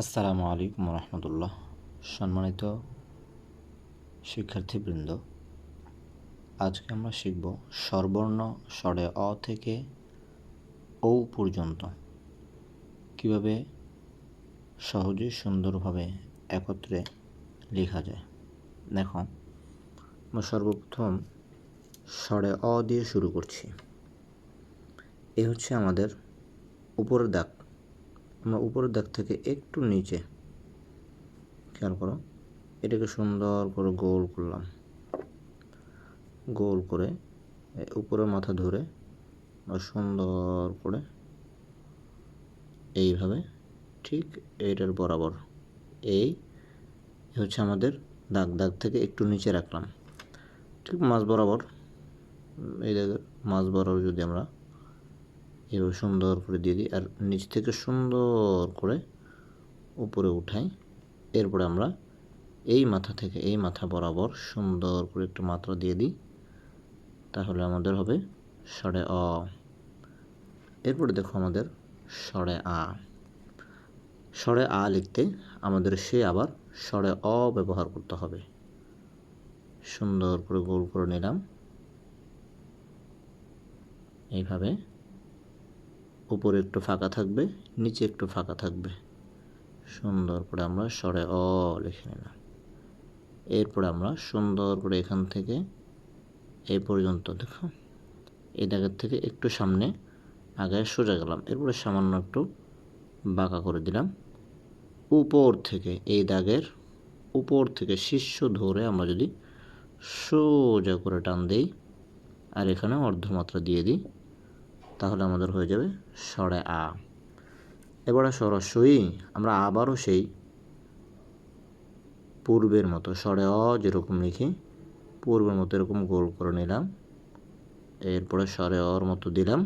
আসসালামু আলাইকুম রহমতুল্লাহ। সম্মানিত শিক্ষার্থীবৃন্দ, আজকে আমরা শিখব স্বরবর্ণ স্বরে অ থেকে ঔ পর্যন্ত কিভাবে সহজে সুন্দরভাবে একত্রে লেখা যায়। দেখো, আমরা সর্বপ্রথম স্বরে অ দিয়ে শুরু করছি। এ হচ্ছে আমাদের উপরের দাগ। আমরা উপরের দাগ থেকে একটু নিচে, খেয়াল করো, এটাকে সুন্দর করে গোল করলাম। গোল করে উপরের মাথা ধরে সুন্দর করে এইভাবে ঠিক এইটার বরাবর এই হচ্ছে আমাদের দাগ। দাগ থেকে একটু নিচে রাখলাম, ঠিক মাঝ বরাবর। এই দাগের মাঝ বরাবর যদি আমরা এইভাবে সুন্দর করে দিয়ে দিই আর নিচ থেকে সুন্দর করে উপরে উঠাই, এরপরে আমরা এই মাথা থেকে এই মাথা বরাবর সুন্দর করে একটু মাত্রা দিয়ে দিই, তাহলে আমাদের হবে স্বরে অ। এরপরে দেখো আমাদের স্বরে আ। স্বরে আ লিখতে আমাদের আবার স্বরে অ ব্যবহার করতে হবে। সুন্দর করে গোল করে নিলাম, এইভাবে উপরে একটু ফাঁকা থাকবে, নিচে একটু ফাঁকা থাকবে। সুন্দর করে আমরা স্বরে অ লিখে নিলাম। এরপরে আমরা সুন্দর করে এখান থেকে এই পর্যন্ত, দেখো, এই দাগের থেকে একটু সামনে আগে সোজা গেলাম, এরপরে সামান্য একটু বাঁকা করে দিলাম। উপর থেকে এই দাগের উপর থেকে শীর্ষ ধরে আমরা যদি সোজা করে টান দিই আর এখানে অর্ধমাত্রা দিয়ে দিই, তাহলে আমাদের হয়ে যাবে স্বরে আ। এবারে সরাসরি আমরা আবারও সেই পূর্বের মতো স্বরে অ যেরকম লিখি পূর্বের মতো এরকম গোল করে নিলাম, এরপরে স্বরে অর মতো দিলাম।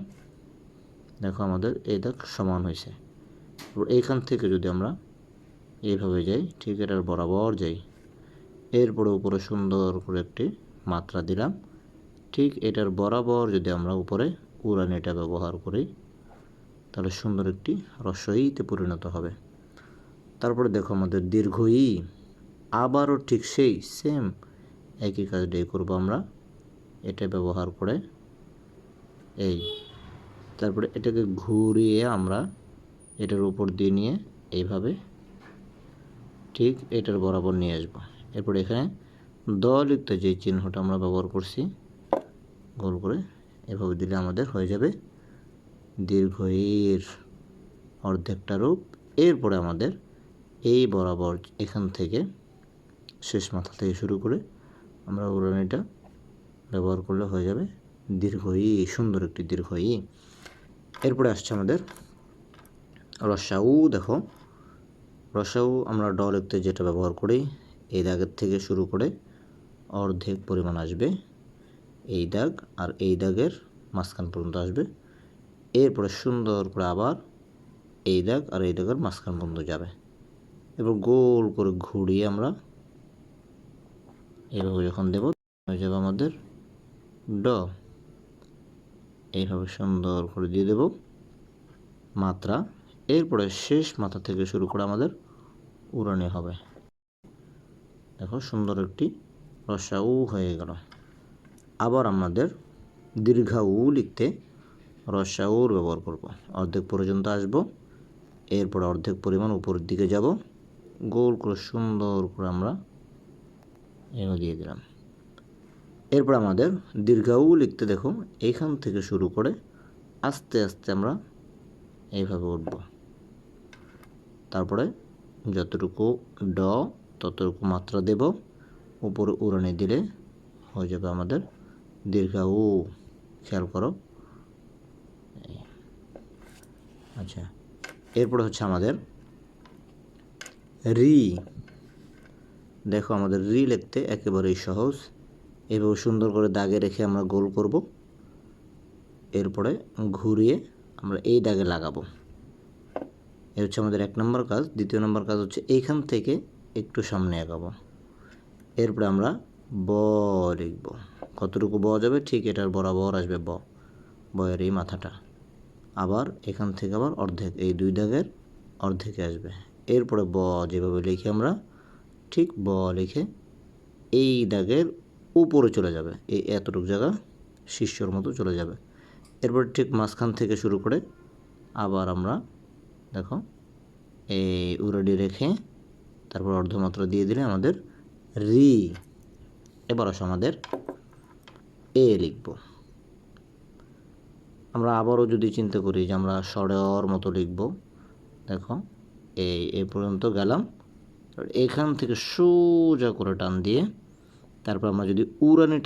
দেখো আমাদের এই দাগ সমান হয়েছে। এইখান থেকে যদি আমরা এইভাবে যাই, ঠিক এটার বরাবর যাই, এরপরে উপরে সুন্দর করে একটি মাত্রা দিলাম, ঠিক এটার বরাবর যদি আমরা উপরে উড়ানিটা ব্যবহার করি, তাহলে সুন্দর একটি হ্রস্ব ইতে পরিণত হবে। তারপরে দেখো আমাদের দীর্ঘ ই, আবারও ঠিক সেই সেম একই কাজটাই করব আমরা, এটা ব্যবহার করে এই, তারপরে এটাকে ঘুরিয়ে আমরা এটার উপর দিয়ে নিয়ে এইভাবে ঠিক এটার বরাবর নিয়ে আসবো। এরপর এখানে দ লিখতে যে চিহ্নটা আমরা ব্যবহার করছি গোল করে এভাবে দিলে আমাদের হয়ে যাবে দীর্ঘ এর অর্ধেকটা রূপ। এরপরে আমাদের এই বরাবর এখান থেকে শেষ মাথা থেকে শুরু করে আমরা উড়ানিটা ব্যবহার করলে হয়ে যাবে দীর্ঘ ই, সুন্দর একটি দীর্ঘ ই। এরপরে আসছে আমাদের রসাউ। দেখো, রসাউ আমরা ড লিখতে যেটা ব্যবহার করি, এই দাগের থেকে শুরু করে অর্ধেক পরিমাণ আসবে এই দাগ, আর এই দাগের মাঝখান পর্যন্ত আসবে। এরপরে সুন্দর করে আবার এই দাগ আর এই দাগের মাঝখান পর্যন্ত যাবে। এবার গোল করে ঘুরিয়ে আমরা এইভাবে যখন দেব হয়ে যাবে আমাদের ড। এইভাবে সুন্দর করে দিয়ে দেব মাত্রা। এরপরে শেষ মাথা থেকে শুরু করে আমাদের উড়ানি হবে। দেখো সুন্দর একটি রসাউ হয়ে গেল। আবার আমাদের দীর্ঘাউ লিখতে রসাউর ব্যবহার করব। অর্ধেক পর্যন্ত আসব, এরপর অর্ধেক পরিমাণ উপরের দিকে যাব, গোল করে সুন্দর করে আমরা এগুলো দিয়ে দিলাম। এরপর আমাদের দীর্ঘাউ লিখতে দেখো এইখান থেকে শুরু করে আস্তে আস্তে আমরা এইভাবে উঠব, তারপরে যতটুকু ড ততটুকু মাত্রা দেব, উপরে উড়ানি দিলে হয়ে যাবে আমাদের দীর্ঘাউ। খেয়াল করো। আচ্ছা, এরপরে হচ্ছে আমাদের রি। দেখো আমাদের রি লিখতে একেবারেই সহজ। এভাবে সুন্দর করে দাগে রেখে আমরা গোল করব, এরপরে ঘুরিয়ে আমরা এই দাগে লাগাবো। এ হচ্ছে আমাদের 1 নম্বর কাজ। 2 নম্বর কাজ হচ্ছে এইখান থেকে একটু সামনে আগাবো, এরপরে আমরা ব লিখব। কতটুকু ব যাবে ঠিক এটার বরাবর আসবে ব, বয়ের এই মাথাটা। আবার এখান থেকে আবার অর্ধেক, এই 2 দাগের অর্ধেকে আসবে, এরপরে ব যেভাবে লিখি আমরা ঠিক ব লিখে এই দাগের উপরে চলে যাবে, এই এতটুকু জায়গা শীর্ষর মতো চলে যাবে। এরপর ঠিক মাঝখান থেকে শুরু করে আবার আমরা দেখো এই উড়াডি রেখে তারপর অর্ধমাত্রা দিয়ে দিলে আমাদের রি। এবার আসো আমাদের এ লিখব। আমরা আবারও যদি চিন্তা করি যে আমরা সরের মতো লিখব, দেখো এই পর্যন্ত গেলাম, এখান থেকে সোজা করে টান দিয়ে তারপর আমরা যদি উড়ানিটা